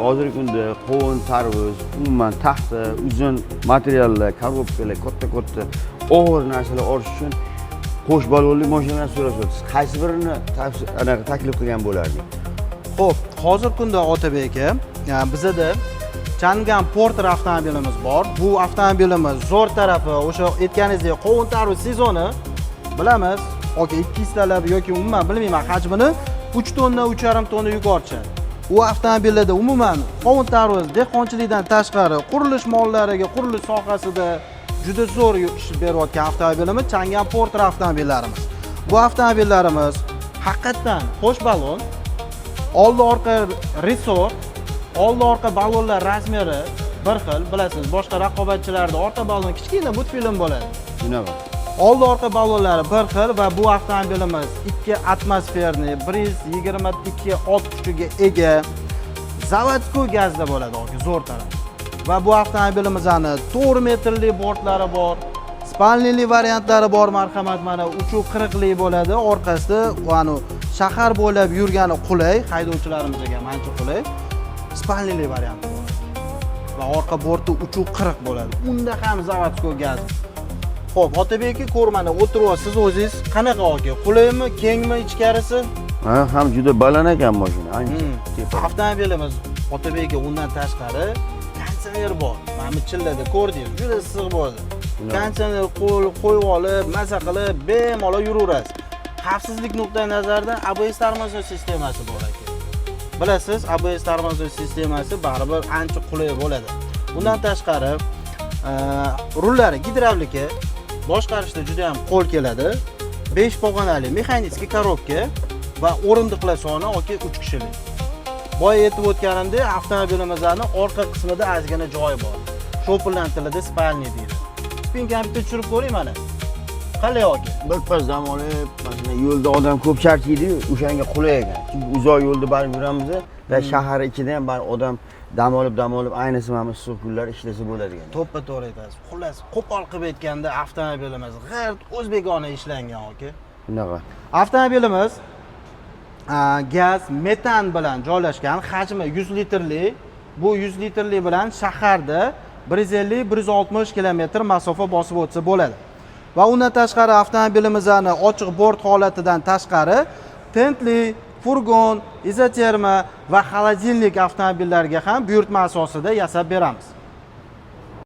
hozirgi kunda qovun, tarvuz, umuman taxta, uzun materiallar, korobkalar, katta og'ir narsalar olish uchun qo'sh balonli mashinadan so'rashingiz. Qaysi birini taklif qilgan bo'lardingiz? Xo'p, hozirgi kunda Otabek aka, bizda Chang'an Porter avtomobilimiz bor. Bu avtomobilimiz zo'r tarafi o'sha aytganingizdek qovun tarvuz sezoni bilamiz. Yoki 200 talar yoki umuman bilmayman hajmini 3 tonna, 3,5 tonna yuk ortishadi. U avtomobillarda umuman qovun tarvuz dehqonchilikdan tashqari qurilish mollariga, qurilish sohasida juda zo'r ish berayotgan avtomobilimiz Chang'an Porter avtomobillarimiz. Bu avtomobillarimiz haqiqatan qo'sh balon, oldi orqa resor, oldi orqa balonlar razmeri bir xil, bilasiz, boshqa raqobatchilarda orqa balon kichkina multfilm bo'ladi. Shunaqa. Oldi orqa balonlari bir xil va bu avtomobilimiz 2 atmosferni 122 ot kuchiga ega zavodskoy gazda bo'ladi, zo'r taraf. Va bu avtomobilimizning 4 metrli bortlari bor, spalnili variantlari bor, marhamat, mana uchuv qiriqli bo'ladi, orqasida ana shahar bo'ylab yurgani qulay, haydovchilarimizga ancha qulay. Spalnili varianti bor. Va orqa borti uchuv qiriq bo'ladi. Unda ham zavodskoy gaz. Xo'p, Otabek aka, ko'rmani o'tiryapsiz o'zingiz. Qanaqa aka? Qulaymi, kengmi ichkarisi? Ha, ham juda baland ekan mashina, ancha. Avtomobilimiz Otabek aka undan tashqari konditsioner bor. Mana bu chillada ko'rdingiz, juda issiq bo'ldi. Konditsioner qo'yib olib, maza qilib, bemalol yuraverasiz. Xavfsizlik nuqtai nazaridan ABS tormozoch sistemasi bor aka. Bilasiz, ABS tormozoch sistemasi baribir ancha qulay bo'ladi. Bundan tashqari rullari gidravlika, boshqarishda juda ham qo'l keladi. 5 pog'onali mexanik korobka va o'rindiqlar soni 3 kishilik. Boya aytib o'tganimdek, avtomobilimizning orqa qismida ozgina joy bor. Shopirlar tilida spalni deydi. Spinkani bitta tushirib ko'ring mana. Qalay aka? Birpas dam olib, mana yo'lda odam ko'p charchaydi-yu, o'shanga qulay ekan. Chunki uzoq yo'lda borib yuramiz va shahar ichida ham bar odam dam olib, ayniqsa mana issiq kunlar ishlasa bo'ladi ekan. To'ppa to'g'ri aytasiz. Xullas, qo'pol qilib aytganda avtomobilimiz g'irt o'zbekona ishlangan aka. Shunaqa. Avtomobilimiz gaz, metan bilan joylashgan, hajmi 100 litrli. Bu 100 litrli bilan shaharda 150-160 kilometr masofa bosib o'tsa bo'ladi. Va undan tashqari avtomobilimizning ochiq bort holatidan tashqari tentli, furgon, izoterma va xolodilnik avtomobillarga ham buyurtma asosida yasab beramiz.